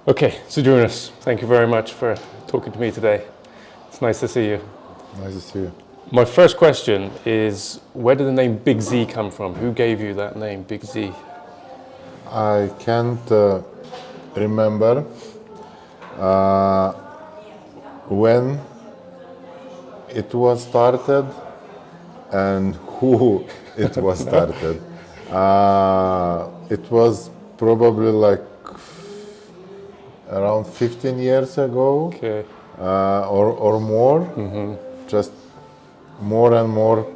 Okay, Zydrunas, thank you very much for talking to me today. It's nice to see you. Nice to see you. My first question is, where did the name Big Z come from? Who gave you that name, Big Z? I can't remember when it was started and who it was started. It was probably like around 15 years ago, Okay. or more. Just more and more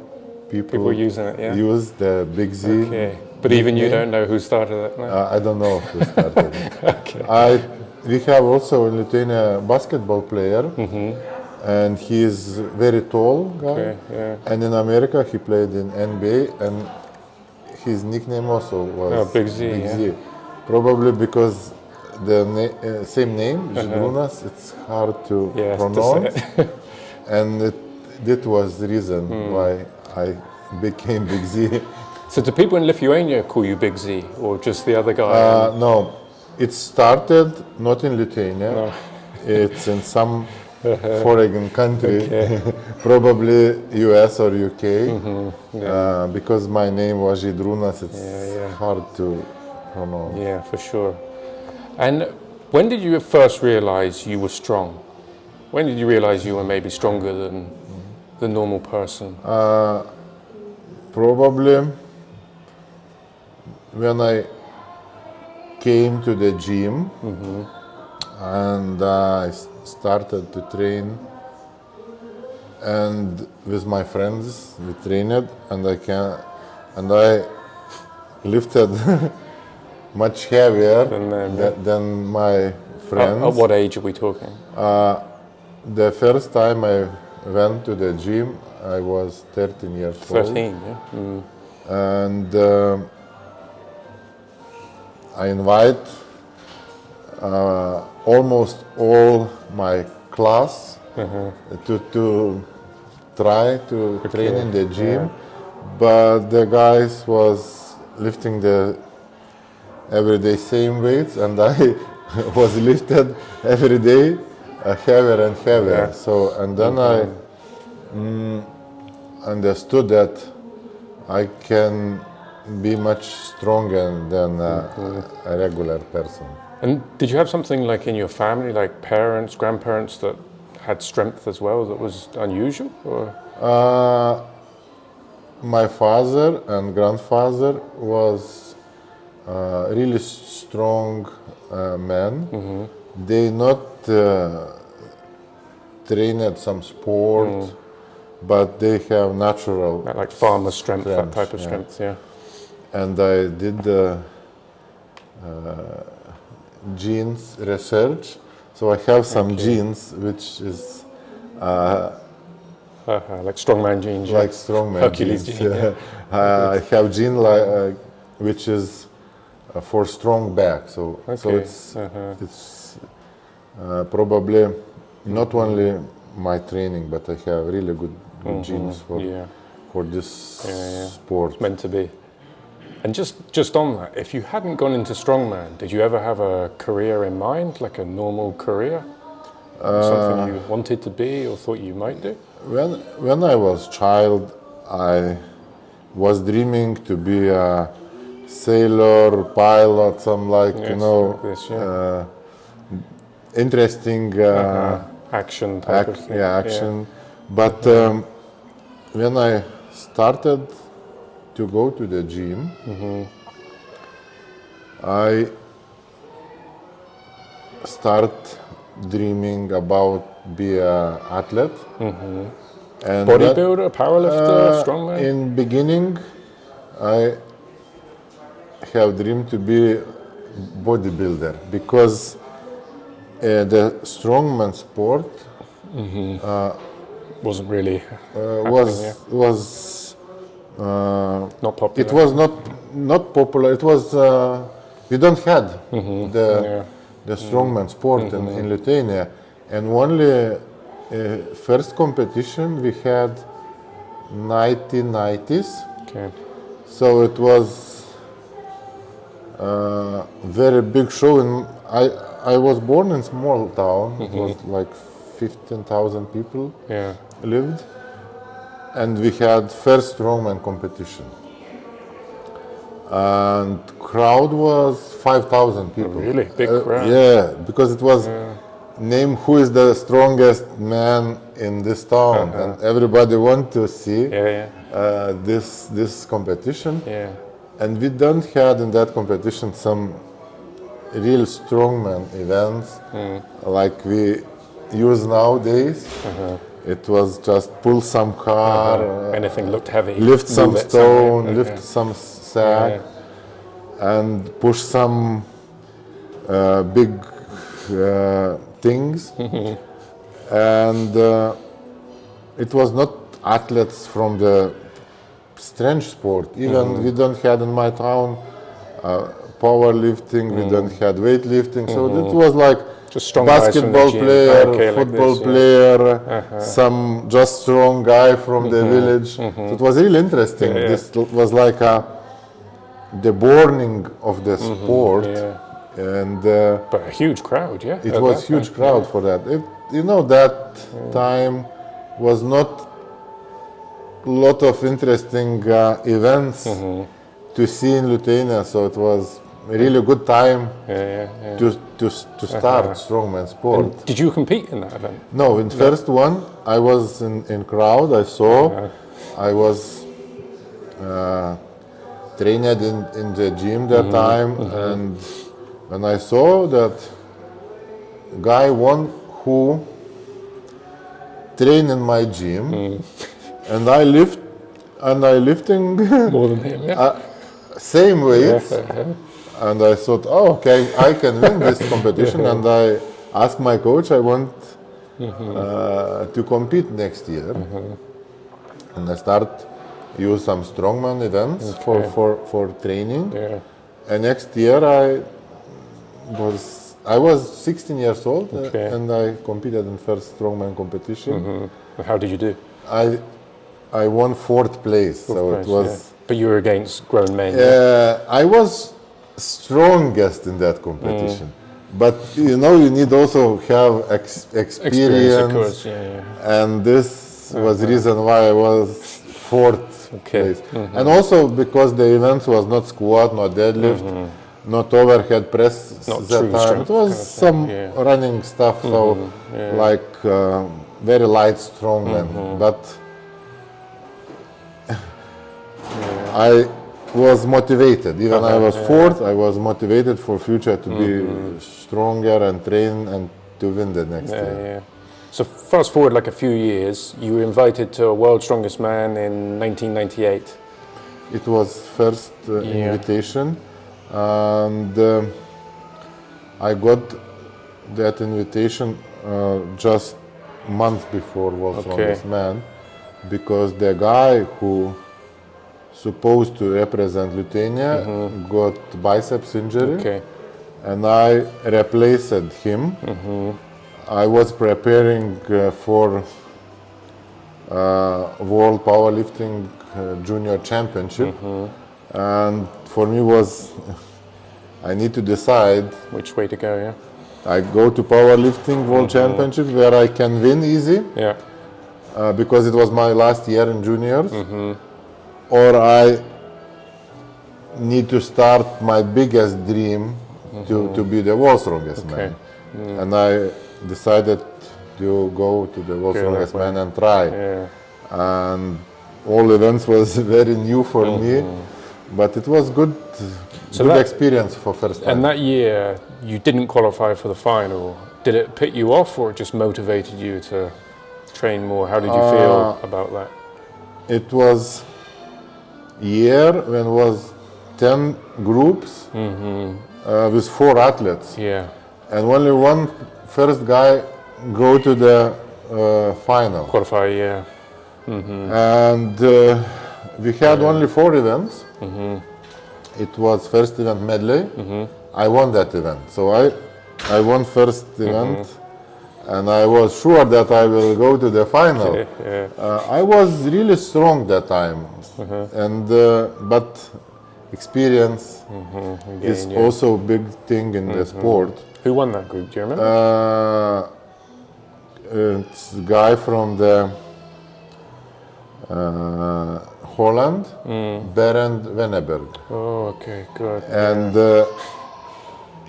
People using it, yeah? use the Big Z. Okay. But even you nickname. don't know who started it, no? I don't know who started it. Okay. We have also in Lithuania a basketball player, and he is very tall guy. Okay, yeah. And in America he played in NBA, and his nickname also was Big Z, yeah. Probably because the same name, Zydrunas, it's hard to Yes, pronounce, to say it. and that was the reason why I became Big Z. So do people in Lithuania call you Big Z, or just the other guy? No, it started not in Lithuania. No. It's in some foreign country, Okay. probably US or UK, because my name was Zydrunas. It's hard to pronounce. Yeah, for sure. And when did you first realize you were strong? When did you realize you were maybe stronger than the normal person? Probably when I came to the gym and I started to train, and with my friends we trained, and I lifted much heavier than my friends. At what age are we talking? The first time I went to the gym, I was 13 years 13, old. yeah? And I invite almost all my class to try to train in the gym, but the guys was lifting the everyday same weights, and I was lifted every day heavier and heavier. Yeah. So, and then I understood that I can be much stronger than a regular person. And did you have something like in your family, like parents, grandparents that had strength as well that was unusual? Or? My father and grandfather was really strong men. They not trained some sport, but they have natural Like farmer strength, that strength, type of yeah. strength, yeah. And I did genes research, so I have some genes which is Like strongman genes, like strongman Hercules genes. gene, yeah. I have gene which is for strong back, so it's probably not only my training, but I have really good genes for this sport. Meant to be. And just on that, if you hadn't gone into strongman, did you ever have a career in mind, like a normal career? Something you wanted to be or thought you might do? When I was child, I was dreaming to be a sailor, pilot, some like Like this, interesting action type of thing. action. But when I started to go to the gym, I start dreaming about be an athlete. And Bodybuilder, powerlifter, strongman? in beginning, I have dreamed to be bodybuilder because the strongman sport Wasn't really was not popular. it was not popular. It was we don't had the strongman sport in Lithuania, and only first competition we had 1990s. Okay. So it was very big show, and I was born in small town. It was like 15,000 people Yeah. lived, and we had first strongman competition. And crowd was 5,000 people. Really? Big crowd. Yeah, because it was name who is the strongest man in this town, and everybody want to see this competition. Yeah. And we don't had in that competition some real strongman events like we use nowadays. It was just pull some car, Anything looked heavy. lift some move it stone, somewhere. lift some sack, and push some big things. And it was not athletes from the strength sport. Even we don't had in my town powerlifting, we don't had weightlifting. So it was like Just strong guys from the basketball gym. player, Okay, like football this, player, some just strong guy from the village. So it was really interesting. This was like the borning of the sport. And But a huge crowd, yeah. it was huge crowd for that. That time was not lot of interesting events to see in Lithuania, so it was a really good time to start strongman sport. And did you compete in that event? No, in first one I was in crowd. I saw. I was trained in the gym that time, and when I saw that guy won who trained in my gym, and I lifting More than him, yeah. same weights, and I thought, oh, okay, I can win this competition, and I asked my coach, I want to compete next year, and I start use some strongman events for training, and next year I was 16 years old, and I competed in first strongman competition. How did you do? I won fourth place, it was. But you were against grown men. I was strongest in that competition, but you need also have experience. Of course, and this was the reason why I was fourth place. And also because the events was not squat, not deadlift, not overhead press Not that true time. strength It was kind of some thing, running stuff, so like very light strongman. But I was motivated. Even I was fourth, I was motivated for future to be stronger and train and to win the next year. So fast forward like a few years, you were invited to World's Strongest Man in 1998. It was first invitation, and I got that invitation just month before World's Strongest Man, because the guy who supposed to represent Lithuania got biceps injury, and I replaced him. I was preparing for World Powerlifting Junior Championship, and for me was I need to decide which way to go. I go to Powerlifting World Championship where I can win easy, because it was my last year in juniors, or I need to start my biggest dream to be the world's strongest man. And I decided to go to the world's strongest man and try. And all events was very new for me, but it was good experience for first time. And that year, you didn't qualify for the final. Did it put you off, or it just motivated you to train more? How did you feel about that? It was year when was 10 groups with 4 athletes, and only one first guy go to the final. Qualify, And we had only 4 events. It was first event medley. I won that event, so I won first event, and I was sure that I will go to the final. I was really strong that time, and but experience is also a big thing in the sport. Who won that group? Do you remember? It's a guy from the Holland, Berend Wenneberg. Oh, okay, good. And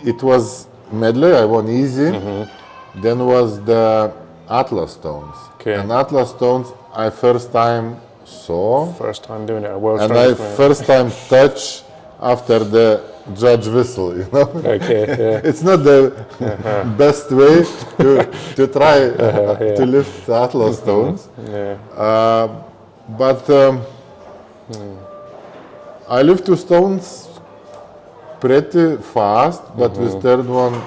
it was medley, I won easy. Then was the Atlas stones. Okay. And Atlas stones I first time saw. First time doing it at World And I Strongest Man. first time touch after the judge whistle, you know. Okay, yeah. It's not the best way to try to lift Atlas stones. Yeah. But I lift 2 stones pretty fast, but with third one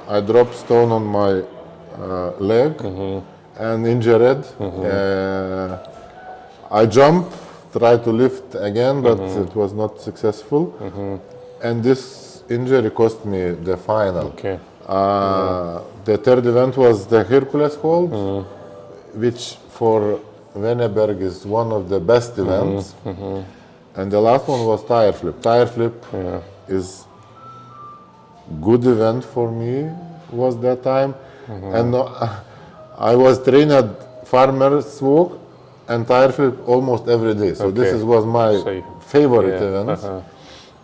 I dropped stone on my leg and injured. I jump, try to lift again, but it was not successful. And this injury cost me the final. Okay. The third event was the Hercules hold, which for Wenneberg is one of the best events. And the last one was tire flip. Tire flip is good event for me, was that time. And I was trained at farmer's walk and tire flip almost every day. So this was my favorite event.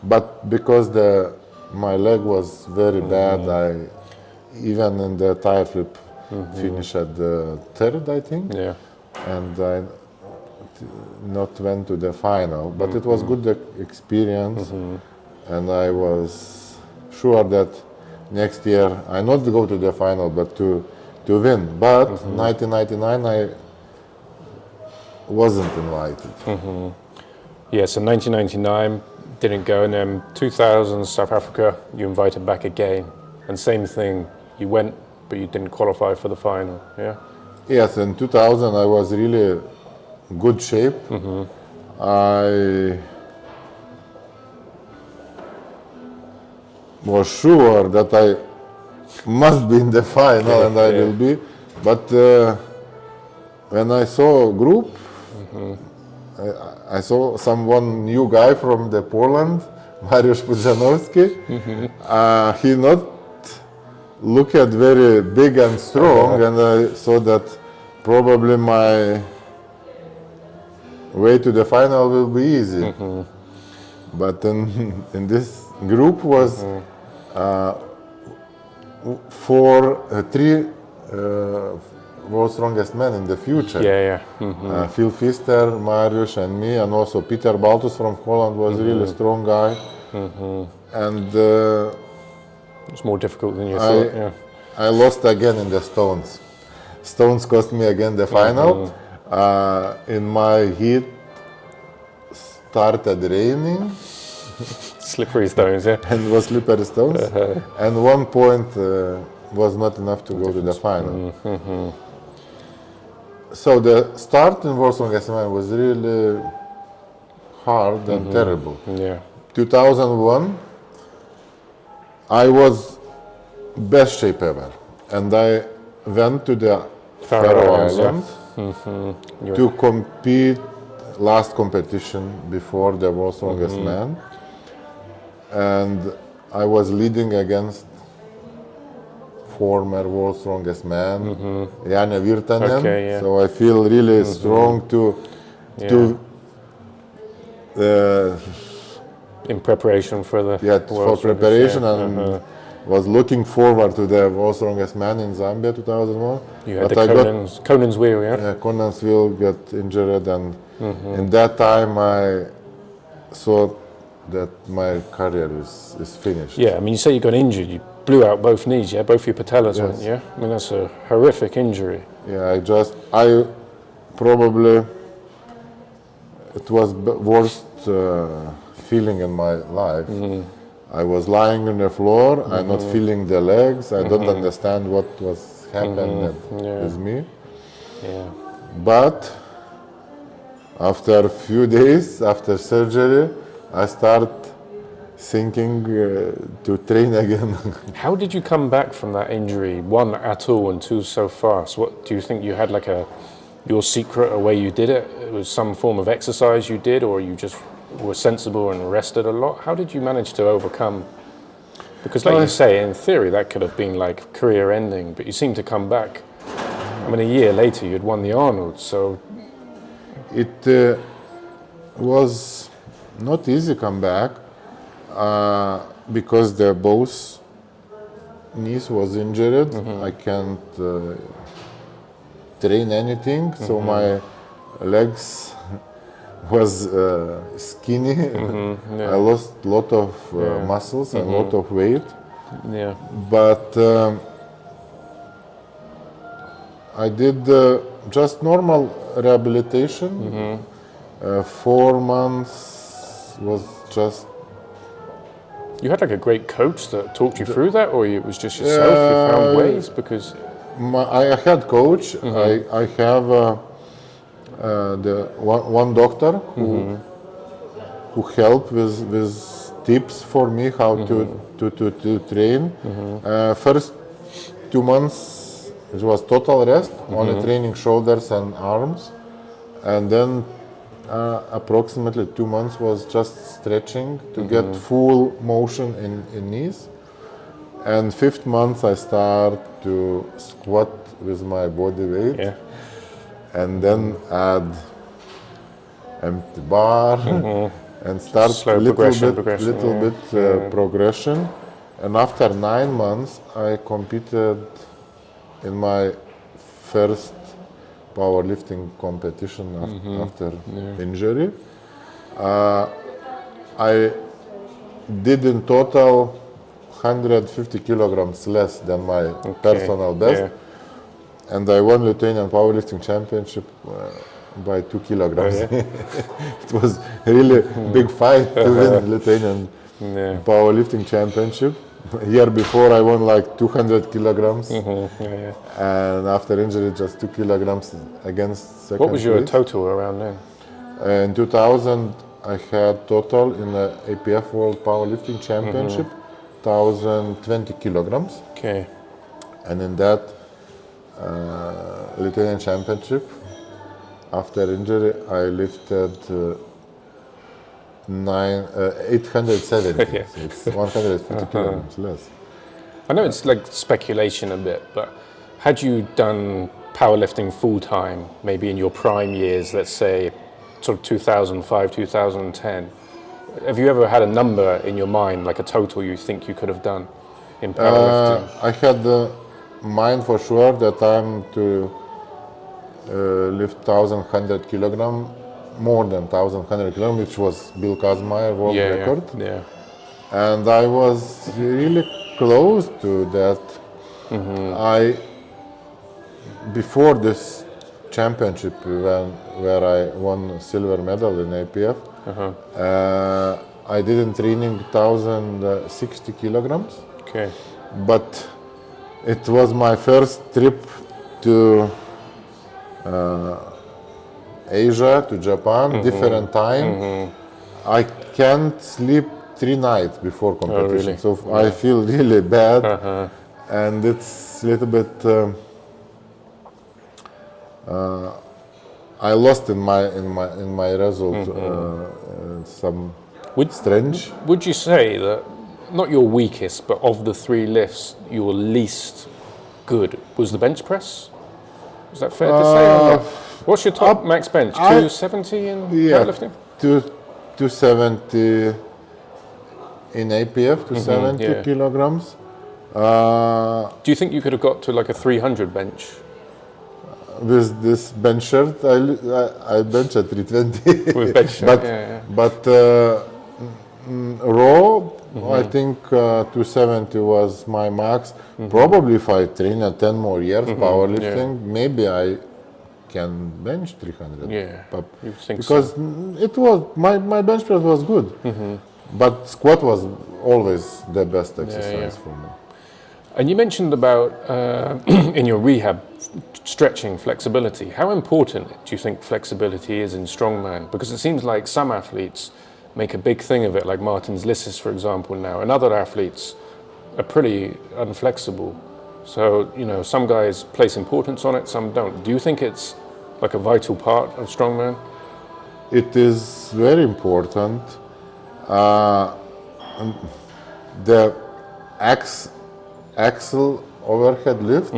But because my leg was very bad, I even in the tire flip finished at the third, I think. Yeah. And I not went to the final, but it was good experience, and I was sure that next year I not go to the final, but to win. But 1999 I wasn't invited. Yeah, so 1999 didn't go, and then 2000 South Africa, you invited back again, and same thing, you went, but you didn't qualify for the final. Yeah. Yes, in 2000 I was really good shape. I was sure that I must be in the final, and I will be. But when I saw a group, I saw one new guy from the Poland, Mariusz Pudzianowski. He not looked very big and strong, and I saw that probably my way to the final will be easy. But in this group was 3 world's strongest men in the future. Yeah, yeah. Phil Pfister, Mariusz and me, and also Peter Baltus from Holland was a really strong guy. And It's more difficult than you thought, yeah. I lost again in the stones. Stones cost me again the final. In my heat started raining. Slippery stones, yeah. And was slippery stones. And 1 point was not enough to go to the final. So the start in World Strongest Man was really hard and terrible. Yeah. 2001, I was best shape ever, and I went to the Faroe Islands to compete last competition before the World Strongest Man, and I was leading against former World Strongest Man, Janne Virtanen. Okay, yeah. So I feel really strong to in preparation for the for preparation, and was looking forward to the World Strongest Man in Zambia 2001. You had the Conan's wheel, yeah? Yeah, Conan's wheel got injured, and in that time I saw that my career is finished. Yeah, I mean, you say you got injured, you blew out both knees, yeah? Both your patellas went, yeah? I mean, that's a horrific injury. Yeah, I probably, it was worst feeling in my life. I was lying on the floor, I'm not feeling the legs, I don't understand what was happening with me. Yeah. But after a few days, after surgery, I start thinking to train again. How did you come back from that injury, 1 at all and 2 so fast? What do you think you had, like your secret, a way you did it? It was some form of exercise you did, or you just were sensible and rested a lot? How did you manage to overcome Because like you say, in theory, that could have been like career ending, but you seem to come back. I mean, a year later, you'd won the Arnolds, so... It was not easy come back because the both knees was injured. I can't train anything, so my legs was skinny. I lost a lot of muscles and a lot of weight. Yeah. But I did just normal rehabilitation. 4 months was just... You had like a great coach that talked you through that, or it was just yourself? You found ways? Because I had coach. I have the one doctor who helped with tips for me how to train. First 2 months it was total rest, only training shoulders and arms, and then approximately 2 months was just stretching to get full motion in knees. And 5th month I start to squat with my body weight, and then add empty bar and start slow little progression, bit progression. And after 9 months I competed in my first powerlifting competition after injury. I did in total 150 kilograms less than my personal best, and I won Lithuanian powerlifting championship by 2 kilograms. It was really big fight to win Lithuanian powerlifting championship. A year before I won like 200 kilograms, and after injury just 2 kilograms against second. what was your place. total around then? In 2000 I had total in the APF World Powerlifting Championship 1020 kilograms. Okay. And in that Lithuanian championship, after injury, I lifted 870. So it's 150 kilograms less. I know it's like speculation a bit, but had you done powerlifting full time, maybe in your prime years, let's say sort of 2005, 2010, have you ever had a number in your mind, like a total you think you could have done in powerlifting? I had the mind for sure that I'm to lift 1,100 kilogram, more than 1,100 kilogram, which was Bill Kazmaier world record. Yeah. And I was really close to that. Before this championship where I won silver medal in APF, I did in training 1,060 kilograms. Okay. But it was my first trip to Asia, to Japan, different time. I can't sleep 3 nights before competition, really? so I feel really bad, and it's a little bit. I lost in my result some strange. Would you say that, not your weakest, but of the 3 lifts, your least good was the bench press? Is that fair to say? Or not? What's your top max bench? 270 in powerlifting? 270 in APF, 270 kilograms. Do you think you could have got to like a 300 bench? With this bench shirt, I bench at 320. With bench shirt, but raw, I think 270 was my max. Probably if I train at 10 more years powerlifting, maybe I can bench 300. Yeah, but you think because it was my bench press was good, but squat was always the best exercise for me. And you mentioned about in your rehab stretching flexibility. How important do you think flexibility is in strongman? Because it seems like some athletes make a big thing of it, like Martins Lissis, for example, now, and other athletes are pretty unflexible. So, you know, some guys place importance on it, some don't. Do you think it's like a vital part of strongman? It is very important. The axle overhead lift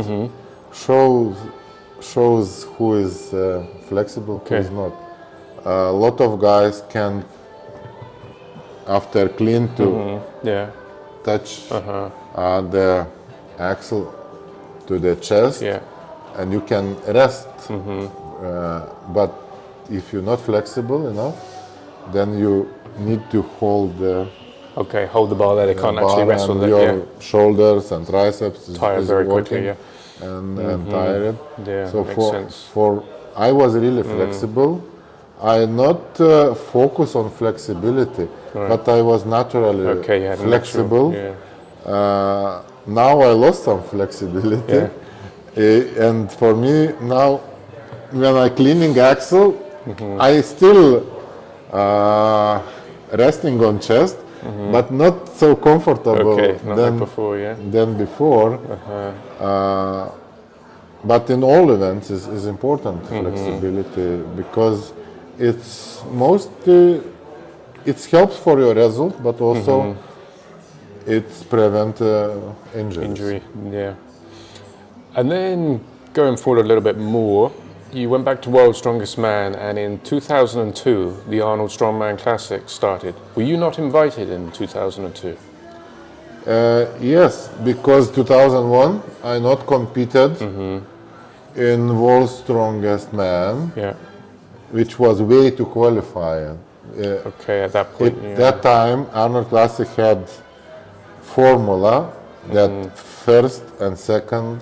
shows who is flexible, who is not. A lot of guys can, after clean to touch the axle to the chest, and you can rest. But if you're not flexible enough, then you need to hold the hold the bar there. They can't actually rest with it. Your shoulders and triceps tire is very working, quickly, and tired. Yeah, so makes sense. I was really flexible. I not focus on flexibility, but I was naturally flexible. Now I lost some flexibility, and for me now, when I cleaning axle, I still resting on chest, but not so comfortable than before. Than before. But in all events is important flexibility, because it's mostly it helps for your result, but also it's prevent injury. And then going forward a little bit more, you went back to World's Strongest Man, and in 2002 the Arnold Strongman Classics started. Were you not invited in 2002? Yes, because 2001 I not competed in World's Strongest Man, which was way to qualify. At that point. At that time, Arnold Classic had formula that first and second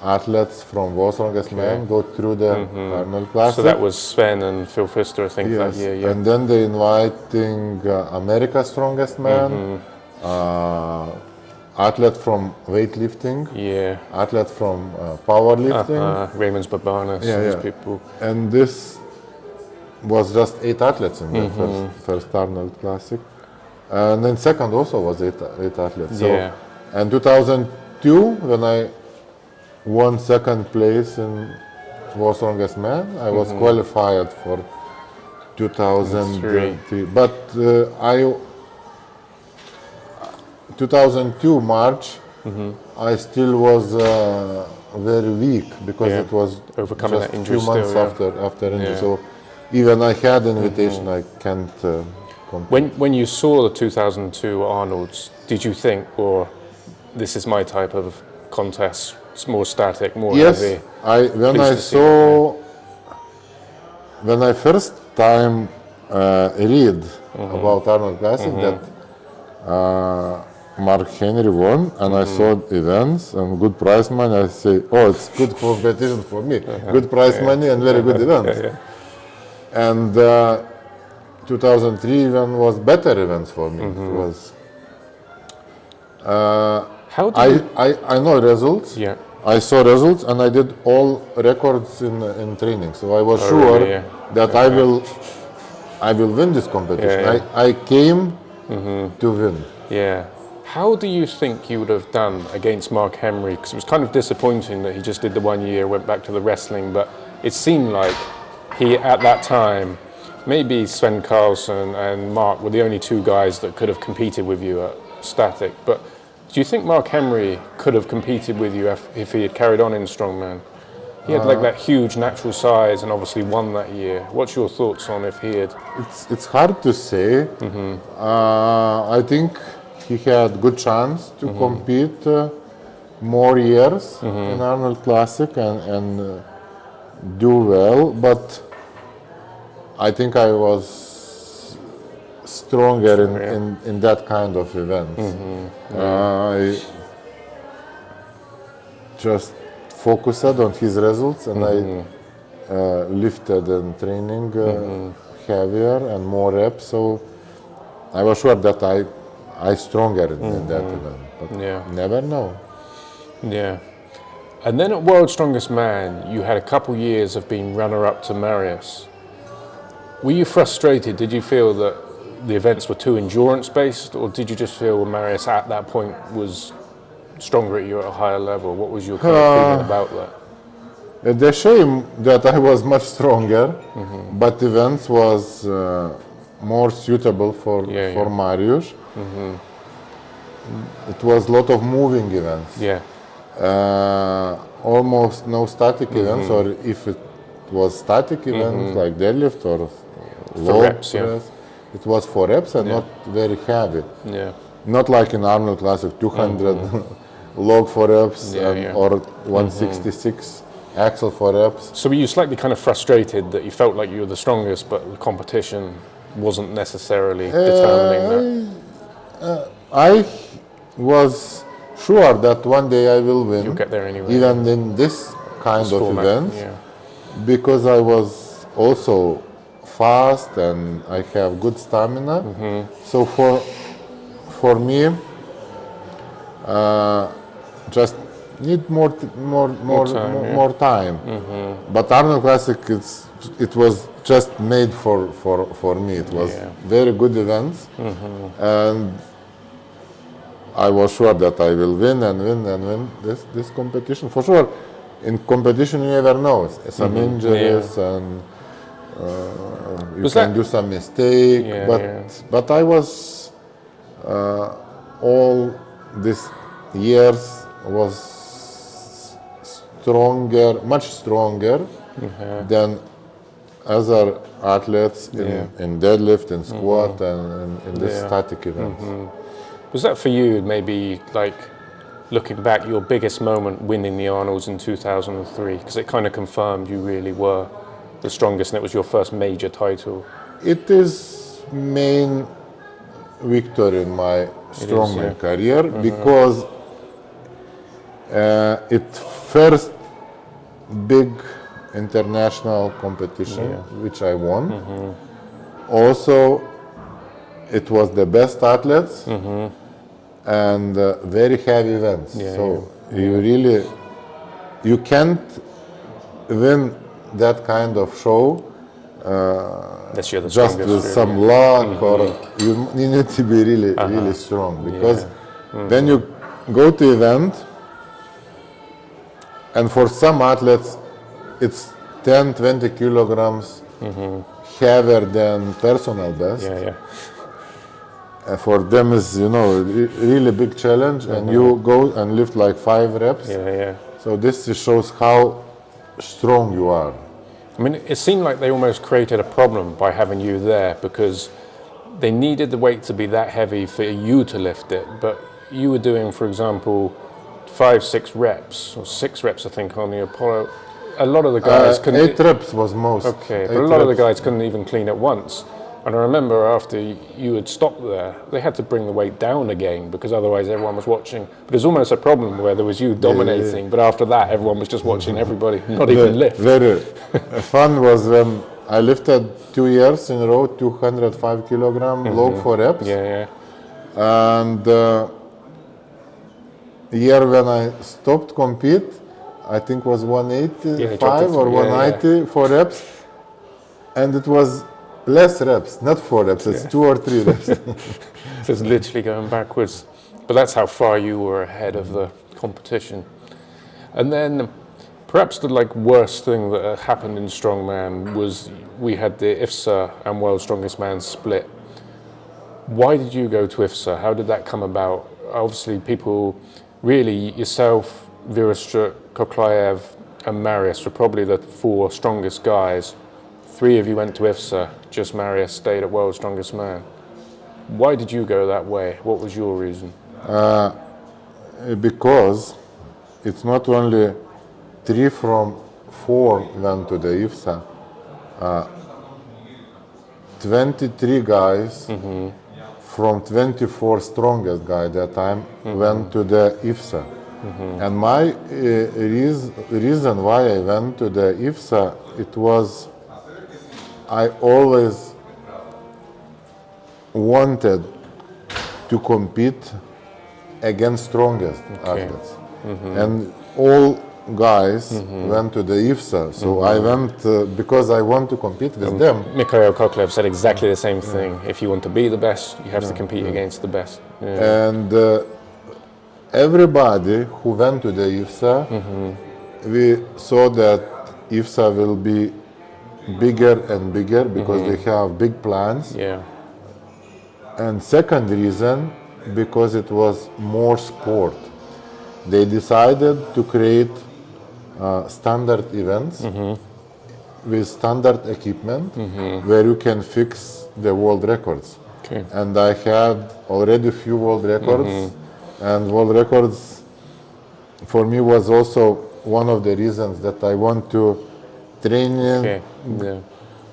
athletes from World's Strongest Man go through the Arnold Classic. So that was Sven and Phil Pfister, I think, that year. And then they inviting America's Strongest Man, athlete from weightlifting, athlete from powerlifting, Raymond's Babanas, these people. And this was just 8 athletes in the first Arnold Classic, and then second also was 8 athletes. So, and 2002 when I won second place in World's Strongest Man, I was qualified for 2003. But 2002 March, I still was very weak because it was overcoming just that injury 2 months after injury. So even I had invitation, I can't compete. When you saw the 2002 Arnolds, did you think, or this is my type of contest? It's more static, more heavy. When I first time read about Arnold Classic that Mark Henry won, and I saw events and good prize money, I say, oh, it's good competition for me. Good prize money and very good events. And 2003 even was better events for me. It was. I know results. I saw results, and I did all records in training. So I was sure that I will win this competition. I came to win. How do you think you would have done against Mark Henry? Because it was kind of disappointing that he just did the 1 year, went back to the wrestling, but it seemed like he, at that time, maybe Sven Carlson and Mark were the only 2 guys that could have competed with you at static. But do you think Mark Henry could have competed with you if he had carried on in Strongman? He had like that huge natural size and obviously won that year. What's your thoughts on if he had? It's hard to say. I think he had good chance to compete more years in Arnold Classic and do well, but I think I was stronger in that kind of events. I just focused on his results, and I lifted in training heavier and more reps, so I was sure that I stronger in that event, but never know. And then at World's Strongest Man, you had a couple years of being runner-up to Mariusz. Were you frustrated? Did you feel that the events were too endurance-based, or did you just feel Mariusz at that point was stronger at you at a higher level? What was your kind of feeling about that? The shame that I was much stronger, but events was more suitable for Mariusz. it was a lot of moving events. Yeah. Almost no static events, or if it was static events like deadlift or low reps, press, it was for reps and not very heavy. Yeah. Not like in Arnold Classic, 200 log for reps or 166 axle for reps. So were you slightly kind of frustrated that you felt like you were the strongest, but the competition wasn't necessarily determining that? I was sure that one day I will win. You'll get there anyway. Even in this kind of format, events, yeah. because I was also fast and I have good stamina. So for me, just need more time. But Arnold Classic, it was just made for me. It was very good events, and I was sure that I will win and win this competition for sure. In competition, you never know. Some injuries and you can do some mistake. But I was all these years was stronger, much stronger than other athletes in deadlift and squat and in this static events. Was that for you, maybe, like, looking back, your biggest moment winning the Arnolds in 2003? Because it kind of confirmed you really were the strongest and it was your first major title. It is main victory in my strongman career because it first big international competition which I won. Also, it was the best athletes and very heavy events. You can't win that kind of show just with some luck, or you need to be really strong, because when you go to event, and for some athletes it's 10-20 kilograms heavier than personal best. For them is really big challenge, and you go and lift like 5 reps. So this shows how strong you are. I mean, it seemed like they almost created a problem by having you there, because they needed the weight to be that heavy for you to lift it, but you were doing, for example, 5-6 reps, or 6 reps I think on the Apollo. A lot of the guys couldn't... 8 reps was most. Okay, but a lot of the guys couldn't even clean it once. And I remember after you had stopped there, they had to bring the weight down again, because otherwise everyone was watching. But it was almost a problem where there was you dominating, but after that everyone was just watching everybody, not even lift. Very fun was when I lifted 2 years in a row, 205 kilogram log for reps. And year when I stopped compete, I think was 185 or 190 for reps, and it was less reps, not 4 reps, it's 2 or 3 reps. So it's literally going backwards. But that's how far you were ahead of the competition. And then perhaps the worst thing that happened in Strongman was we had the IFSA and World's Strongest Man Split. Why did you go to IFSA? How did that come about? Obviously people, really yourself, Virustra, Koklaev and Mariusz were probably the 4 strongest guys. 3 of you went to IFSA, just Mariusz stayed at World's Strongest Man. Why did you go that way? What was your reason? Because it's not only 3 from 4 went to the IFSA. 23 guys from 24 strongest guy at that time went to the IFSA. And my reason why I went to the IFSA, it was I always wanted to compete against strongest athletes. And all guys went to the IFSA, so I went because I want to compete with them. Mikhail Koklev said exactly the same thing. If you want to be the best, you have to compete against the best. And everybody who went to the IFSA, we saw that IFSA will be bigger and bigger because they have big plans. And second reason, because it was more sport. They decided to create standard events with standard equipment where you can fix the world records. Okay. And I had already a few world records, and world records for me was also one of the reasons that I want to train in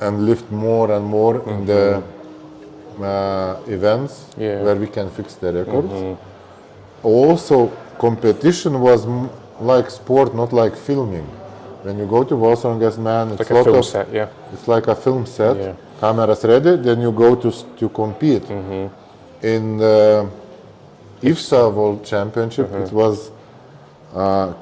and lift more and more in the events where we can fix the records. Also, competition was like sport, not like filming. When you go to World's Strongest Man, it's like a film set, it's like a film set. Cameras ready, then you go to compete. In the IFSA World Championship, it was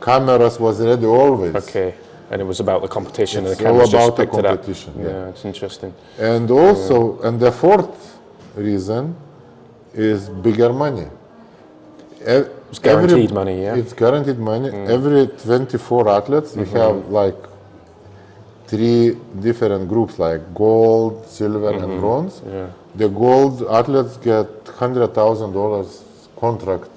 cameras was ready always. Okay, and it was about the competition, It's and the cameras all about just the picked it up. competition. Yeah, it's interesting. And also, and the fourth reason is bigger money. It's guaranteed money, yeah. It's guaranteed money. Every 24 athletes, we have like 3 different groups, like gold, silver, and bronze. Yeah. The gold athletes get $100,000 contract,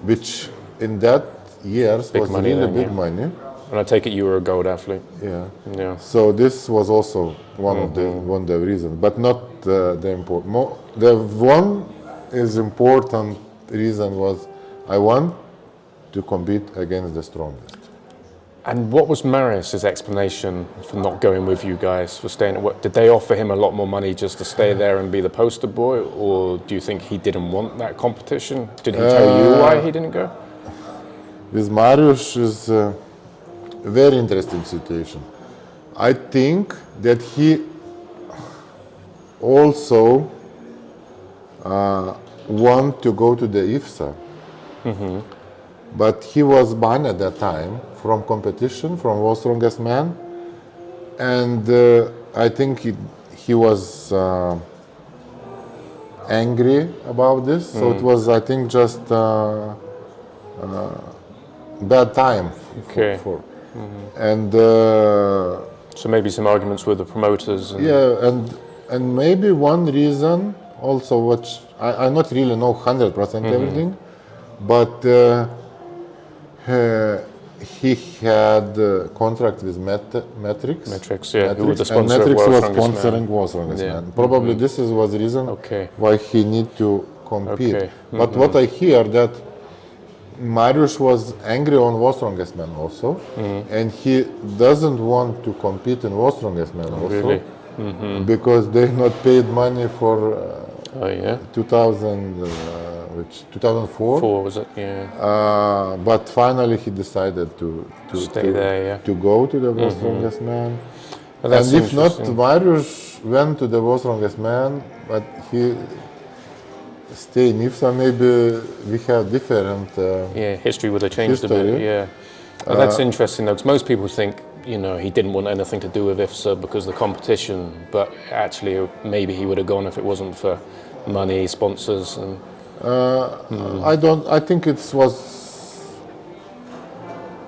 which in that years Big was money really then, big money. And I take it you were a gold athlete. Yeah. Yeah. So this was also one of the reasons, but not the important. The one is important reason was I want to compete against the strongest. And what was Mariusz's explanation for not going with you guys, for staying at work? Did they offer him a lot more money just to stay there and be the poster boy, or do you think he didn't want that competition? Did he tell you why he didn't go? With Mariusz is a very interesting situation. I think that he also want to go to the IFSA, but he was banned at that time from competition, from World's Strongest Man, and I think he was angry about this. So it was, I think, just bad time for and so maybe some arguments with the promoters. And and maybe one reason also, which I not really know 100% everything, but he had a contract with Metrics. Metrics, who were the sponsor and of Metrics World's was Strongest Man. sponsoring World's Strongest Man. Probably this was the reason why he need to compete. Okay. But what I hear that Mariusz was angry on World's Strongest Man also, and he doesn't want to compete in World's Strongest Man also, really? because they not paid money for 2004. 4 was it? Yeah. But finally he decided to stay there. to go to the World's Strongest Man. Well, that's and if not, interesting. Mariusz went to the World's Strongest Man, but he stay in IFSA, maybe we have different history would have changed a bit. Yeah. Well, that's interesting though, because most people think, you know, he didn't want anything to do with IFSA because of the competition, but actually maybe he would have gone if it wasn't for money, sponsors, and I think it was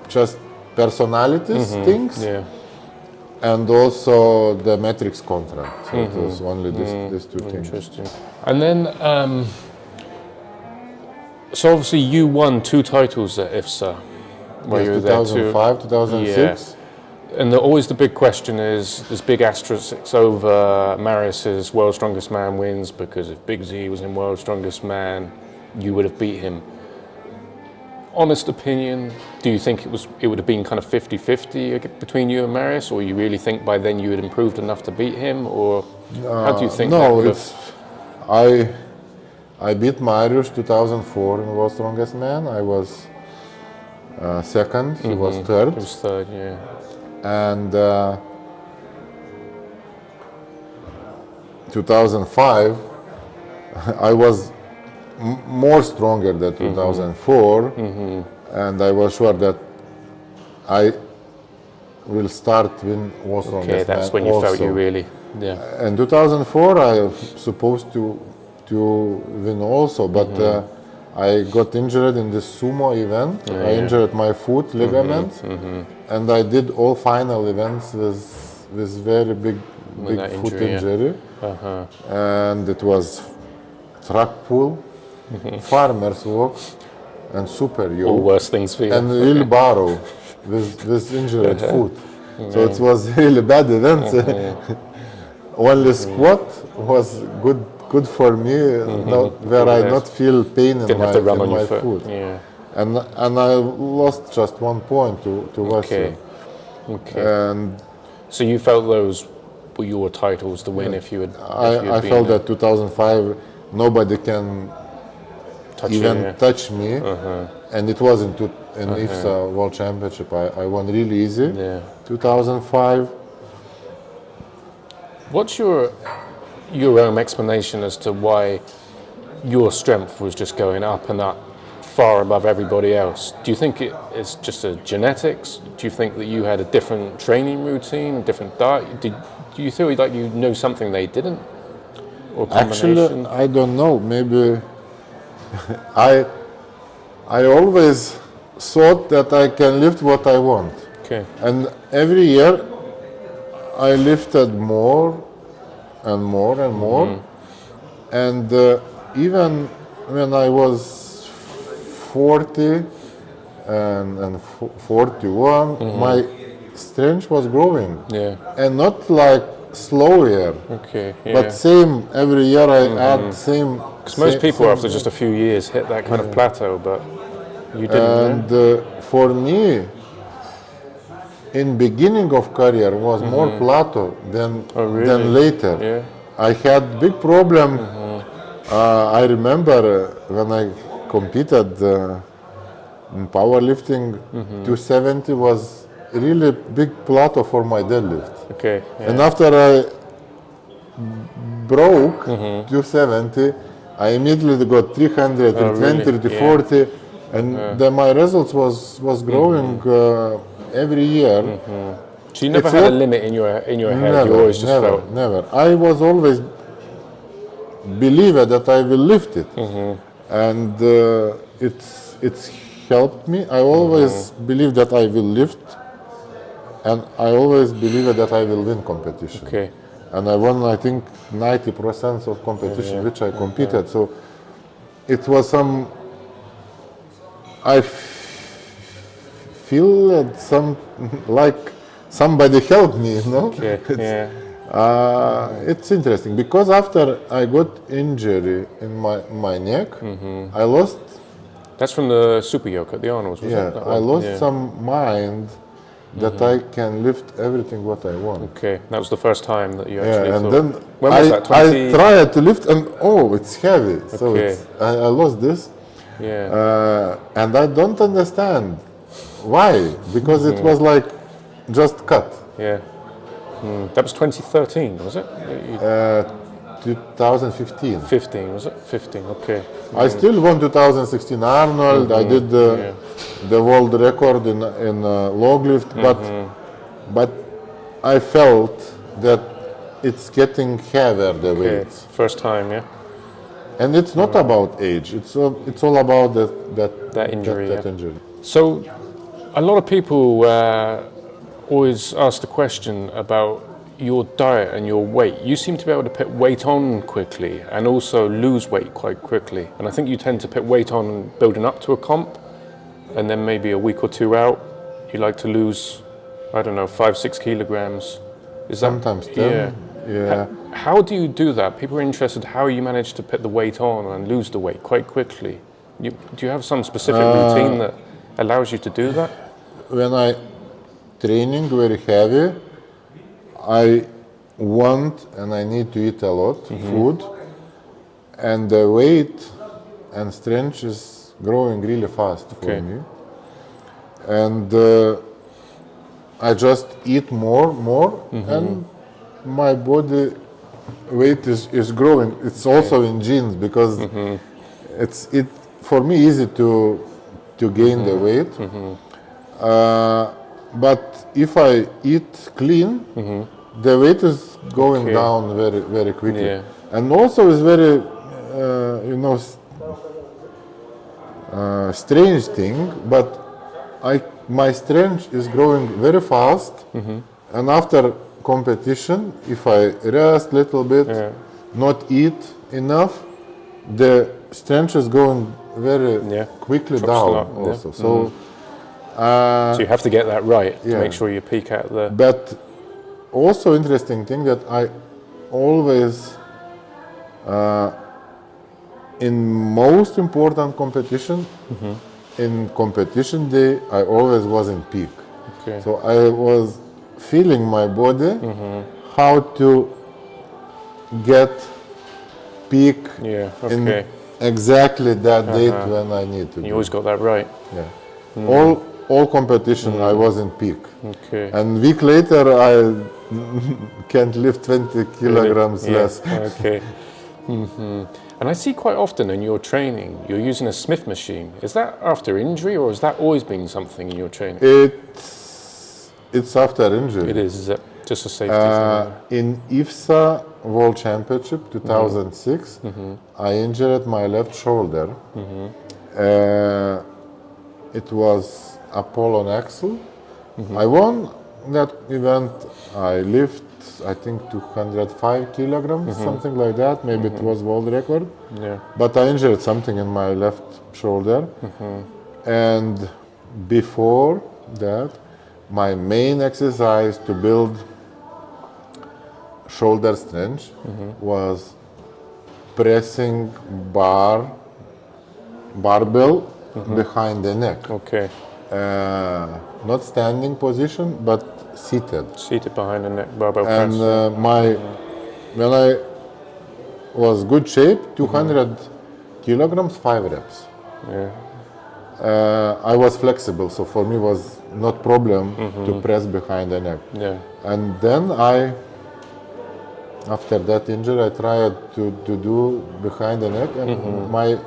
just personalities things, and also the Metrics contract. So it was only these two things. Interesting. And then, so obviously you won 2 titles at IFSA. While you were there too. 2005, 2006. And always the big question is, there's big asterisks over Mariusz's World's Strongest Man wins, because if Big Z was in World's Strongest Man, you would have beat him. Honest opinion, do you think it would have been kind of 50-50 between you and Mariusz, or you really think by then you had improved enough to beat him, or how do you think that would have... I beat Mariusz 2004 in World's Strongest Man. I was second, he was third. He was third, yeah. And 2005, I was more stronger than 2004, and I was sure that I will start win World's Strongest Man. Okay, that's when you felt you really, In 2004, I was supposed to win also, but I got injured in the sumo event. I injured my foot ligaments, and I did all final events with very big foot injury. And it was track pull, farmer's walk, and super All yoke, worse things for you. and wheelbarrow with injured foot. So it was really bad event. Only squat was good for me, where I not feel pain in Didn't have to run on my your foot. foot. Yeah. And I lost just 1 point to Vasil. Okay. And So you felt those were your titles to win if you had. I felt that 2005 nobody can even touch me, and it wasn't in IFSA World Championship. I won really easy. Yeah. 2005. What's your own explanation as to why your strength was just going up and up, far above everybody else? Do you think it's just a genetics? Do you think that you had a different training routine, different diet? Do you feel like you know something they didn't? Or Actually, combination? I don't know. Maybe I always thought that I can lift what I want, Okay. and every year I lifted more and more and more, and even when I was 40 and 41, my strength was growing, and not like slower, but same every year. I add same. Because most people after just a few years hit that kind of plateau, but you didn't. And for me, in beginning of career was more plateau than later. Yeah. I had big problem. I remember when I competed in powerlifting, 270 was really big plateau for my deadlift. Okay. Yeah. And after I broke 270, I immediately got 300, 320, 340, and then my results was growing every year. So you never had a limit in your head. You always just felt. Never. I was always believed that I will lift it, and it's helped me. I always believe that I will lift, and I always believe that I will win competition. Okay. And I won, I think, 90% of competition which I competed. So it was some. I feel that like somebody helped me, you know. Okay. It's interesting because after I got injury in my neck, I lost. That's from the super yoke at the Arnolds, was it? Yeah, I lost some mind that I can lift everything what I want. Okay, that was the first time that you actually and thought. then When was that? I tried to lift and it's heavy. So I lost this. Yeah. And I don't understand why, because it was like just cut. Yeah. That was 2013, was it? 2015. 15, was it? 15, okay. I still won 2016 Arnold. I did the world record in log lift, but I felt that it's getting heavier the weights. First time, yeah. And it's not about age. It's all about that injury. That injury. So, a lot of people always ask the question about your diet and your weight. You seem to be able to put weight on quickly and also lose weight quite quickly. And I think you tend to put weight on building up to a comp, and then maybe a week or two out, you like to lose, I don't know, 5-6 kilograms. Is that sometimes 10? Yeah. How do you do that? People are interested how you manage to put the weight on and lose the weight quite quickly. Do you have some specific routine that allows you to do that? When I training very heavy, I want and I need to eat a lot food, and the weight and strength is growing really fast for me. And I just eat more, and my body weight is growing. It's also in genes because it's for me easy to gain the weight. But if I eat clean, the weight is going down very, very quickly. Yeah. And also it's very, strange thing, but my strength is growing very fast. And after competition, if I rest a little bit, not eat enough, the strength is going very Yeah. quickly Drops a down lot, yeah. also. So, So you have to get that right to yeah. make sure you peak at the. but also interesting thing that I always, in most important competition, in competition day, I always was in peak. Okay. So I was feeling my body, how to get peak Yeah. in Okay. exactly that date when I need to You do. always got that right. Yeah. All competition I was in peak. Okay. And week later I can't lift 20 kilograms Yeah. less. Okay. And I see quite often in your training, you're using a Smith machine. Is that after injury, or has that always been something in your training? It's after injury. It is it just a safety thing? In IFSA World Championship 2006, I injured my left shoulder. It was a pull on axle. I won that event. I lift, I think, 205 kilograms, something like that. Maybe it was world record. Yeah. But I injured something in my left shoulder. And before that, my main exercise to build shoulder strength was pressing barbell behind the neck. Okay. Not standing position, but seated. Seated behind the neck, barbell And press. when I was good shape, 200 kilograms, 5 reps. Yeah. I was flexible, so for me was not problem to press behind the neck. Yeah. And then after that injury, I tried to do behind the neck, and my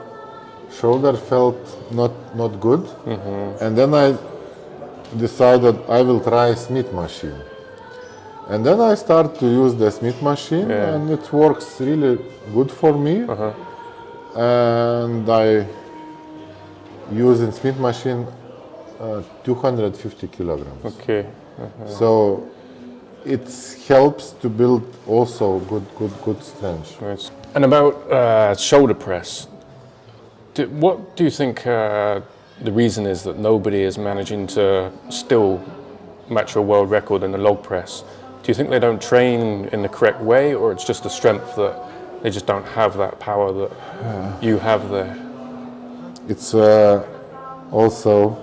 shoulder felt not good. And then I decided I will try Smith machine. And then I start to use the Smith machine, and it works really good for me. And I use in Smith machine 250 kilograms. Okay. So it helps to build also good strength. Right. And about shoulder press, what do you think the reason is that nobody is managing to still match your world record in the log press? Do you think they don't train in the correct way, or it's just the strength that they just don't have that power that you have there? It's also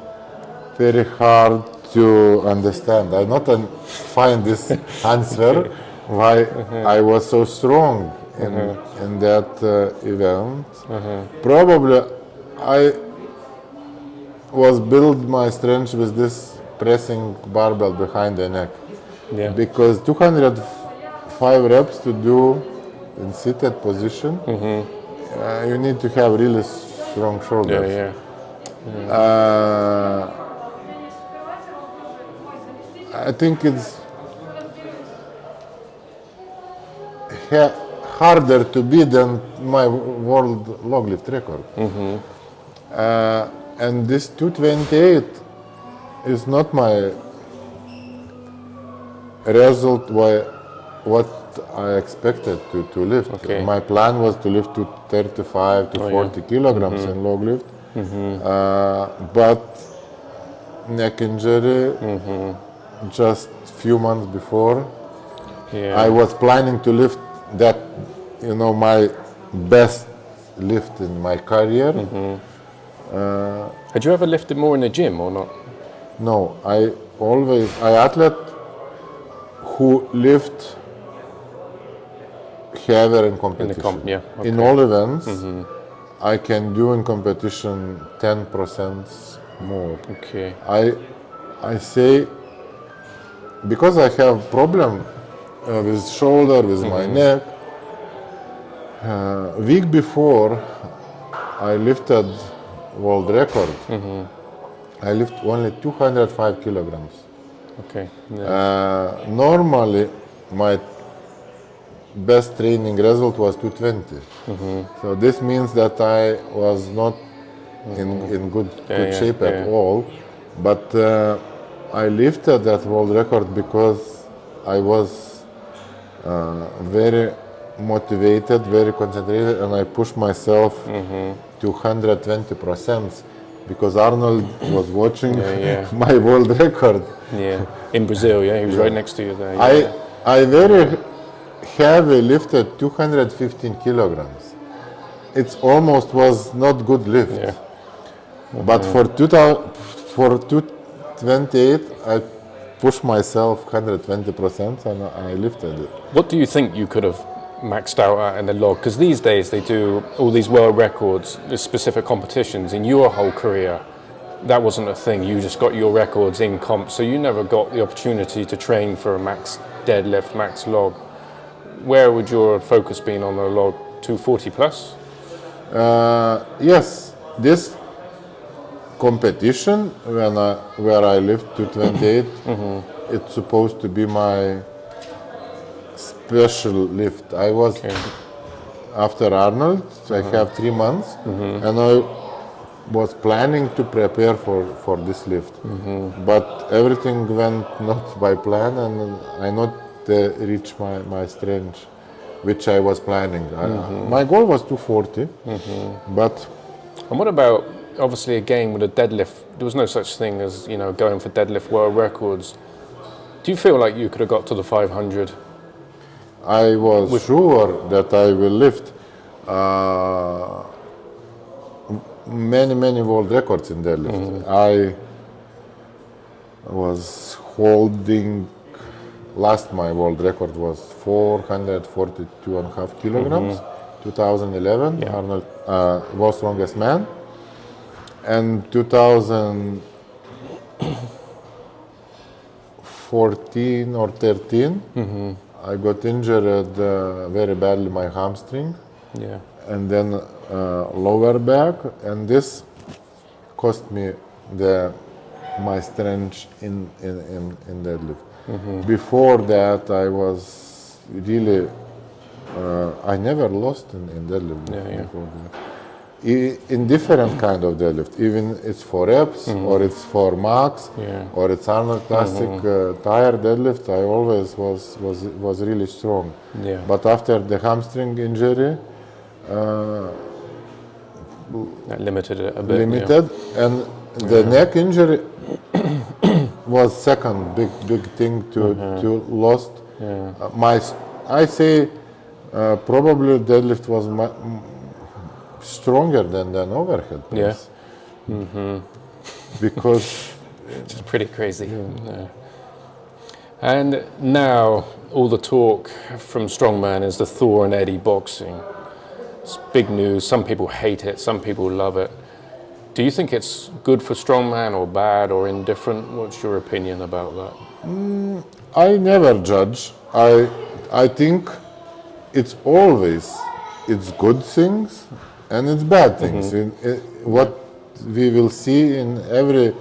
very hard to understand. I not find this answer why I was so strong in that event. Probably I was build my strength with this pressing barbell behind the neck. Yeah. Because 205 reps to do in seated position, you need to have really strong shoulders. Yeah. I think it's harder to beat than my world log lift record. And this 228 is not my result what I expected to lift. Okay. My plan was to lift to 35 to 40 kilograms in log lift. But neck injury just few months before, I was planning to lift that, my best lift in my career. Had you ever lifted more in the gym or not? No, I athlete who lift heavier in competition. In all events, I can do in competition 10% more. Okay. I say, because I have problem with shoulder, with my neck, week before I lifted world record, I lift only 205 kilograms. Okay. Normally, my best training result was 220. So this means that I was not in good shape at all. But I lifted that world record because I was very motivated, very concentrated, and I pushed myself to 120% because Arnold was watching my world record. Yeah, in Brazil, yeah, he was right next to you there. I very heavy lifted 215 kilograms. It almost was not good lift. Yeah. But for 228, I pushed myself 120% and I lifted it. What do you think you could have maxed out at in the log? Because these days they do all these world records, there's specific competitions. In your whole career, that wasn't a thing. You just got your records in comp, so you never got the opportunity to train for a max deadlift, max log. Where would your focus been on the log? 240 plus? Yes, this competition where I lift 228, it's supposed to be my special lift. I was after Arnold, I have 3 months, and I was planning to prepare for this lift, but everything went not by plan, and I not reached my strength, which I was planning. My goal was 240, but. And what about, obviously again with a deadlift, there was no such thing as, you know, going for deadlift world records. Do you feel like you could have got to the 500? I was sure that I will lift many world records in deadlift. I was holding, last my world record was 442.5 kilograms, 2011, Arnold, world's strongest man. And 2014 or 13, I got injured very badly my hamstring, and then lower back, and this cost me my strength in deadlift. Before that, I was really I never lost in deadlift before that. In different kind of deadlift, even it's for reps or it's for max or it's Arnold Classic tire deadlift, I always was really strong. But after the hamstring injury, that limited it a bit. And the neck injury was second big thing to lost. I say probably deadlift was stronger than overhead press. Because it's pretty crazy. And now all the talk from Strongman is the Thor and Eddie boxing. It's big news. Some people hate it, some people love it. Do you think it's good for Strongman or bad or indifferent? What's your opinion about that? I never judge. I think it's good things and it's bad things. What we will see in everything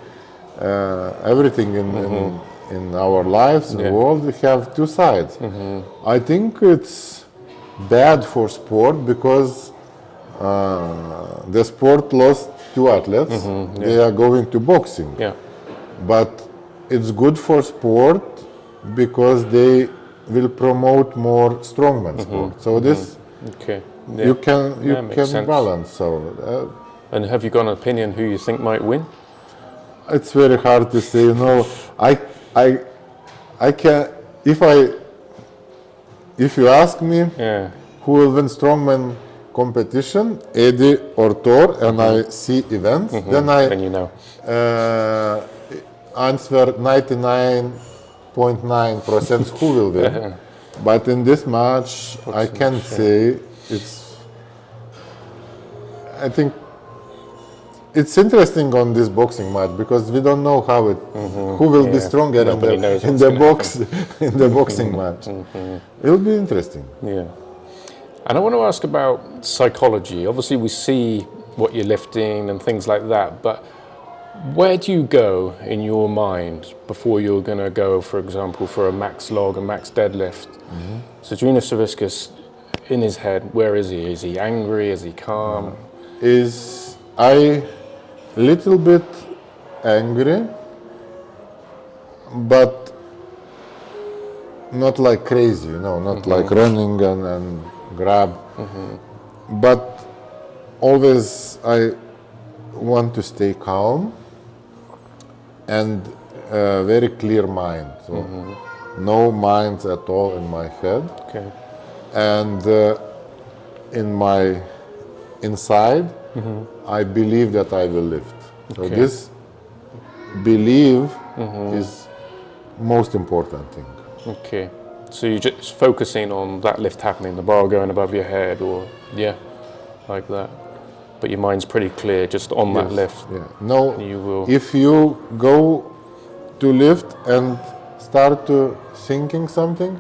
in our lives, in the world, we have two sides. I think it's bad for sport because the sport lost 2 athletes. They are going to boxing. But it's good for sport because they will promote more strongman sport. So this you can balance. So and have you got an opinion who you think might win? It's very hard to say. You know, I can if you ask me who will win strongman competition, Eddie or Thor, and I see events, then you know. Answer 99.9% who will win. But in this match, I can't say. I think it's interesting on this boxing match because we don't know how who will be stronger in the boxing match. It'll be interesting. And I want to ask about psychology. Obviously, we see what you're lifting and things like that, but where do you go in your mind before you're going to go, for example, for a max log, a max deadlift? Zydrunas Savickas, in his head, where is he? Is he angry? Is he calm? I little bit angry, but not like crazy, not like running and grab. But always I want to stay calm and very clear mind. So no minds at all in my head. Okay. And in my inside, I believe that I will lift. So Okay. this belief is most important thing. Okay. So you're just focusing on that lift happening, the bar going above your head, or like that. But your mind's pretty clear, just on that lift. Yeah. No, You will. if you go to lift and start to thinking something,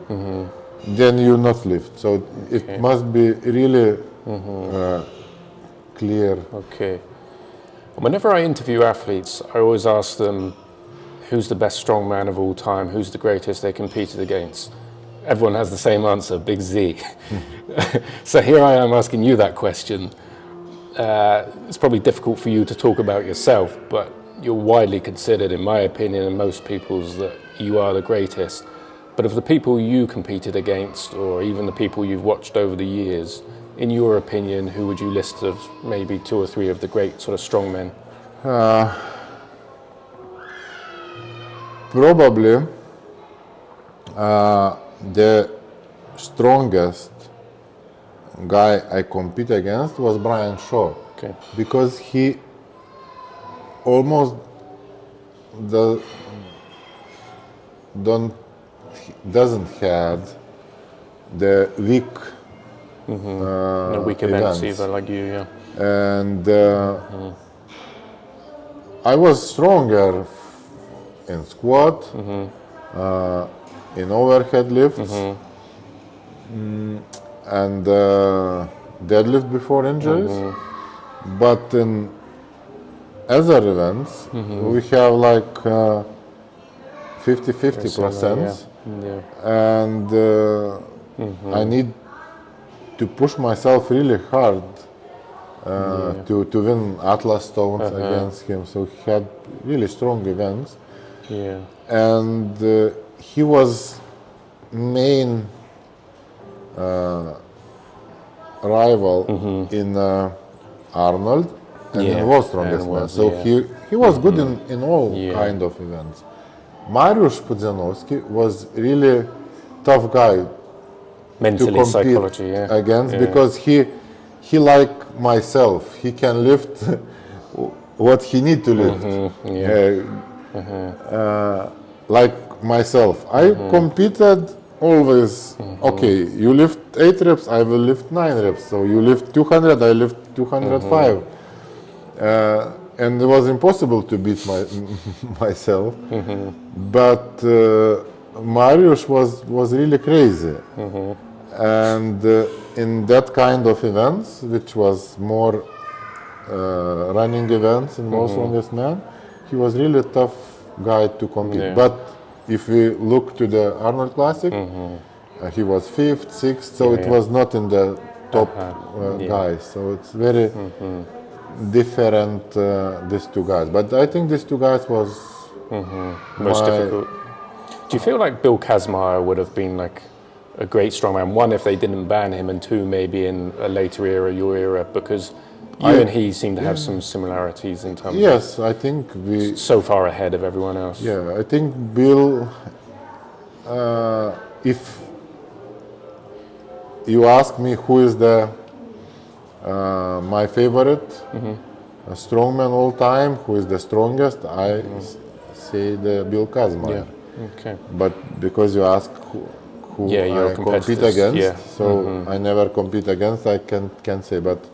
then you not lift. So it must be really clear. Okay. Whenever I interview athletes, I always ask them, who's the best strongman of all time? Who's the greatest they competed against? Everyone has the same answer, Big Z. So here I am asking you that question. It's probably difficult for you to talk about yourself, but you're widely considered, in my opinion, and most people's, that you are the greatest. But of the people you competed against, or even the people you've watched over the years, in your opinion, who would you list as maybe 2 or 3 of the great sort of strongmen? Probably the strongest guy I compete against was Brian Shaw. Okay. Because he almost doesn't have the weak No weak events either, like you, yeah. and I was stronger in squat, in overhead lifts, and deadlift before injuries. But in other events, we have like 50-50%, and I need to push myself really hard to win Atlas Stones against him. So he had really strong events. Yeah. And he was main rival in Arnold and in World Strongest Man. So he was good in all kind of events. Mariusz Pudzianowski was really tough guy Mentally, to compete psychology, against, because he like myself, he can lift what he need to lift. Like myself, I competed always. Okay, you lift 8 reps, I will lift 9 reps. So you lift 200, I lift 205, and it was impossible to beat myself. But Mariusz was really crazy. And in that kind of events, which was more running events in Most Strongest Man, he was really a tough guy to compete. But if we look to the Arnold Classic, he was 5th, 6th, so it was not in the top guys. So it's very different, these two guys. But I think these two guys was most difficult. Do you feel like Bill Kazmaier would have been like a great strongman? 1, if they didn't ban him, and 2, maybe in a later era, your era, because you and he seem to have some similarities in terms Yes, I think we... so far ahead of everyone else. Yeah, I think Bill, if you ask me who is the my favorite strongman all time, who is the strongest, I say the Bill Kazmaier. Okay. But because you ask who I compete against, so I never compete against, I can't say, but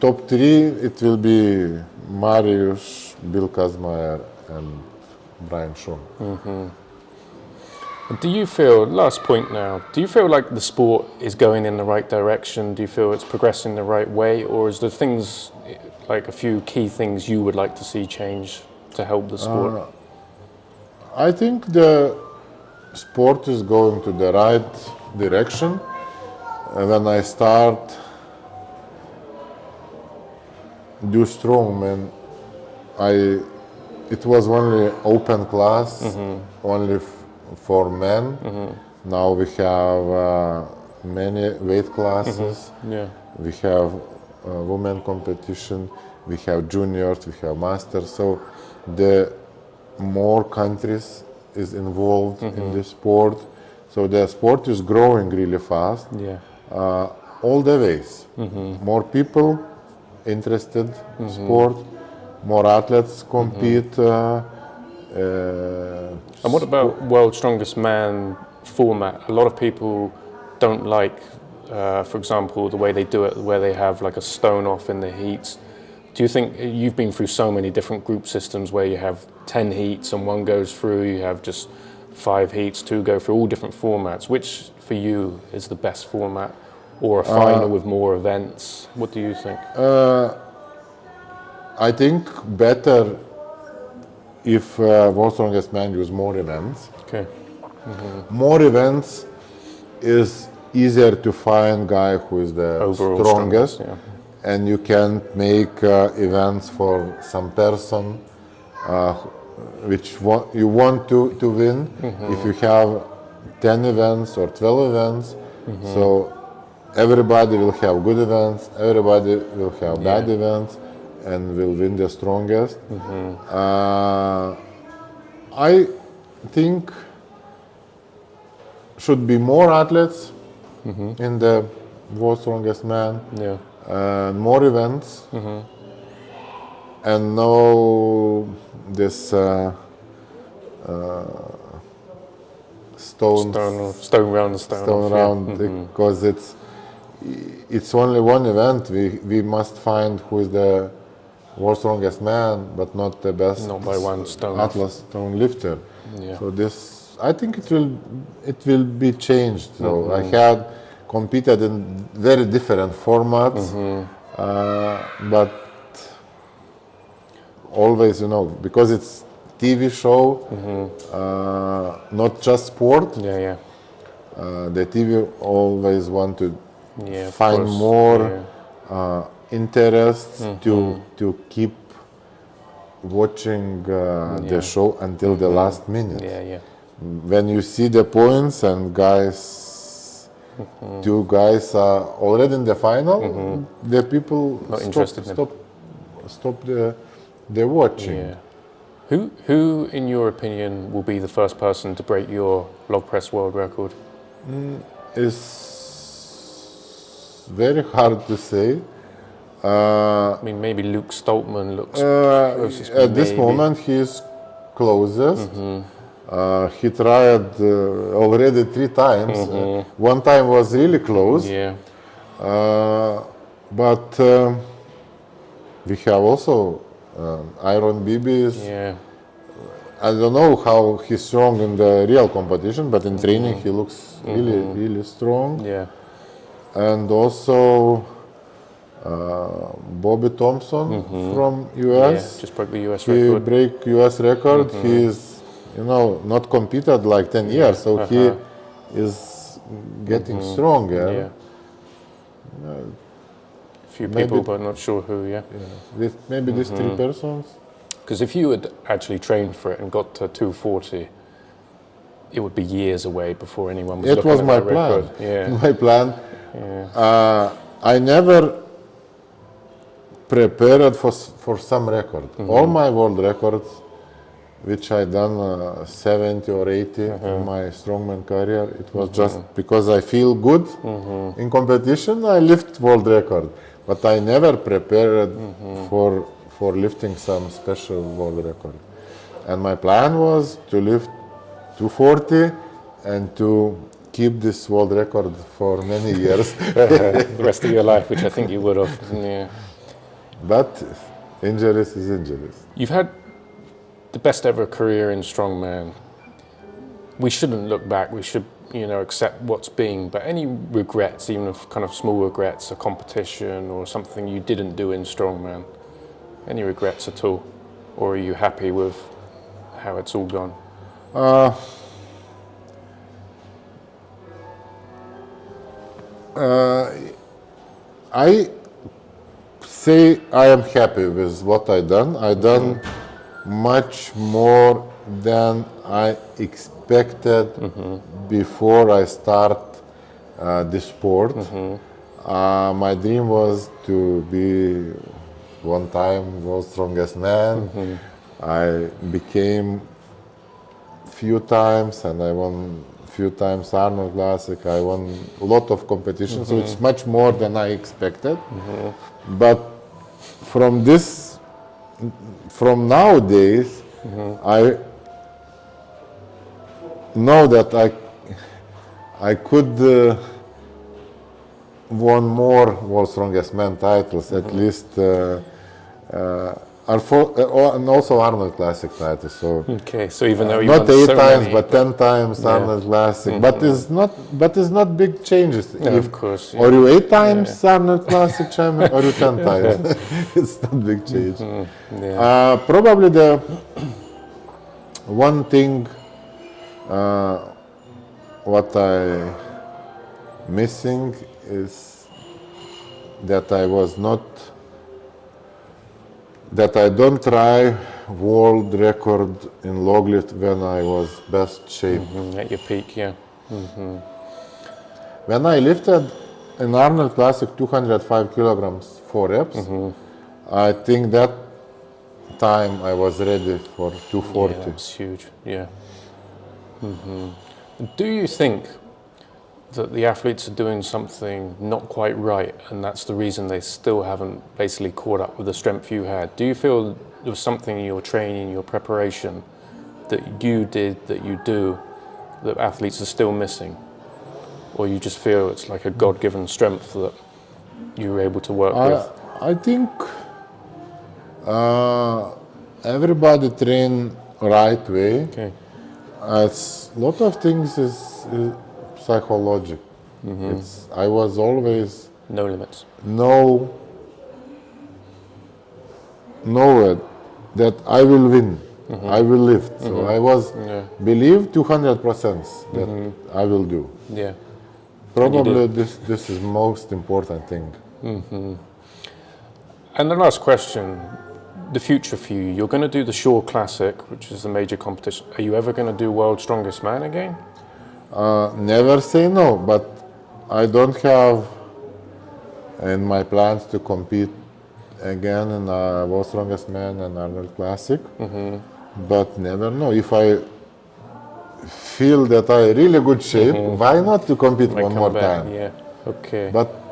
top 3 it will be Mariusz, Bill Kazmaier and Brian Shaw. Do you feel, last point now, do you feel like the sport is going in the right direction? Do you feel it's progressing the right way, or is there things, like a few key things you would like to see change to help the sport? I think the sport is going to the right direction. When I start do strongman, it was only open class, only for men. Now we have many weight classes. Yeah. We have women competition, we have juniors, we have masters. So the more countries is involved in the sport. So the sport is growing really fast. Yeah. All the ways. More people interested in sport, more athletes compete. And what about World's Strongest Man format? A lot of people don't like, for example, the way they do it, where they have like a stone off in the heats. Do you think you've been through so many different group systems where you have 10 heats and one goes through, you have just 5 heats, 2 go through, all different formats. Which for you is the best format? Or a final with more events? What do you think? I think better if World's Strongest Man use more events. Okay. More events is easier to find guy who is the Overall strongest, yeah. and you can make events for some person which you want to win. If you have 10 events or 12 events, so everybody will have good events, everybody will have bad events, and will win the strongest. I think should be more athletes in the World's Strongest Man, more events, and no this stone round, because it's only one event. We must find who is the World's Strongest Man, but not the best not by one stone Atlas stone lifter. Yeah. So this, I think it will be changed. So I had competed in very different formats, but always, because it's TV show, not just sport. The TV always want to find more interest to keep watching the show until the last minute. When you see the points and guys, 2 guys are already in the final, the people not interested stop the watching. Who, in your opinion, will be the first person to break your log press world record? It's very hard to say. I mean, maybe Luke Stoltman looks closest. At this moment, he is closest. He tried already 3 times. One time was really close. But we have also Iron Bibis. I don't know how he's strong in the real competition, but in training he looks really strong. And also Bobby Thompson from US. Just broke the US he record. break US record. He is, not competed like 10 years, so he is getting stronger. Few people, but not sure who. Maybe these 3 persons. Because if you had actually trained for it and got to 240, it would be years away before anyone was looking at that record. My plan. I never prepared for some record. All my world records, which I done 70 or 80 in my strongman career, it was just because I feel good in competition, I lift world record. But I never prepared for lifting some special world record. And my plan was to lift 240 and to keep this world record for many years. The rest of your life, which I think you would have. But injuries is injuries. You've had the best ever career in strongman. We shouldn't look back. We should, accept what's been. But any regrets, even if kind of small regrets, a competition or something you didn't do in strongman? Any regrets at all? Or are you happy with how it's all gone? I say I am happy with what I done. I done much more than I expected before I start this sport. My dream was to be one time world's strongest man. I became few times, and I won few times Arnold Classic. I won a lot of competitions, so it's much more than I expected. But from nowadays, I know that I could won more World's Strongest Man titles, at least, and also Arnold Classic titles. So Okay, so even though you not won 8 so times, many, but 10 times Arnold Classic. But it's not big changes. no, of course. Yeah. Or you 8 times Arnold Classic champion, or you 10 times. It's not big change. Probably the one thing what I missing is that I don't try world record in log lift when I was best shape. At your peak, yeah. When I lifted in Arnold Classic 205 kilograms 4 reps, I think that time I was ready for 240. Yeah, that's huge, yeah. Do you think that the athletes are doing something not quite right, and that's the reason they still haven't basically caught up with the strength you had? Do you feel there was something in your training, your preparation, that you did, that you do, that athletes are still missing? Or you just feel it's like a God-given strength that you were able to work with? I think everybody train right way. Okay. It's a lot of things is psychological. I was always No limits. know it, that I will win, I will lift. So I was believe 200% that I will do. Yeah. Probably this is most important thing. And the last question, the future for you. You're going to do the Shore Classic, which is the major competition. Are you ever going to do World's Strongest Man again? Never say no, but I don't have in my plans to compete again in World's Strongest Man and Arnold Classic. But never know. If I feel that I really good shape, why not to compete one more time? Yeah. Okay. But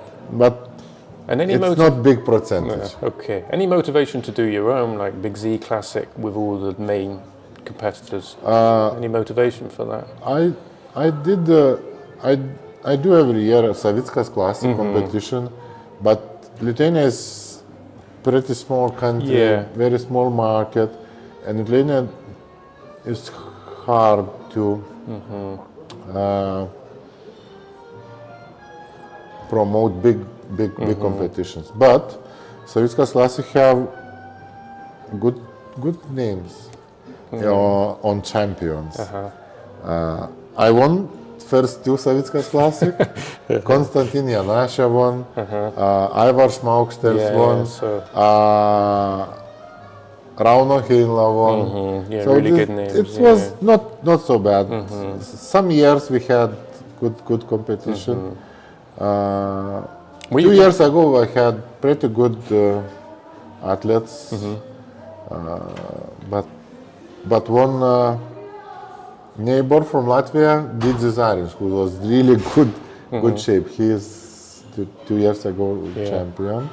and any it's not big percentage. Okay. Any motivation to do your own, like Big Z Classic with all the main competitors? Any motivation for that? I do every year a Savickas Classic competition, but Lithuania is pretty small country, very small market, and Lithuania is hard to promote big competitions. But Savickas Classic have good names on champions. I won first 2 Savickas Classic. Konstantin Janasha won. Ivar Šmaukštels won. Rauno Heinla won. So really good names. It was not so bad. Some years we had good competition. 2 years ago I had pretty good athletes, but one neighbor from Latvia, Zydrunas, who was really good shape. He is 2 years ago champion.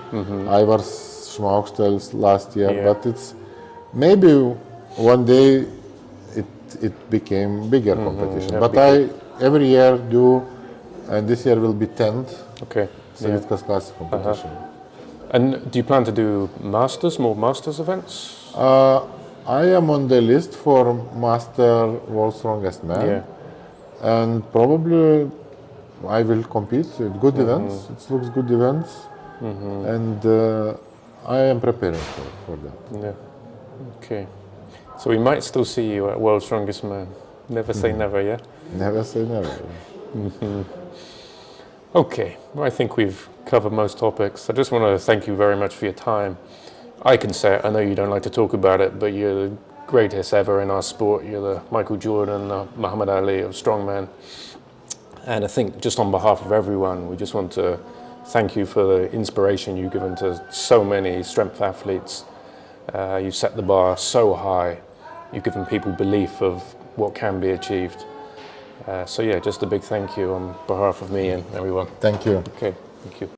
Ivar Šmaukštels last year, but it's maybe one day it became bigger competition. But I every year do, and this year will be 10th. Okay. Savickas Classic competition. And do you plan to do more masters events? I am on the list for Master World's Strongest Man, and probably I will compete at good events. It looks good events, and I am preparing for that. Yeah. Okay. So we might still see you at World's Strongest Man. Never say never, yeah? Never say never. Okay, well, I think we've covered most topics. I just want to thank you very much for your time. I can say it, I know you don't like to talk about it, but you're the greatest ever in our sport. You're the Michael Jordan, the Muhammad Ali of strongman. And I think just on behalf of everyone, we just want to thank you for the inspiration you've given to so many strength athletes. You've set the bar so high. You've given people belief of what can be achieved. So yeah, just a big thank you on behalf of me and everyone. Thank you. Okay, thank you.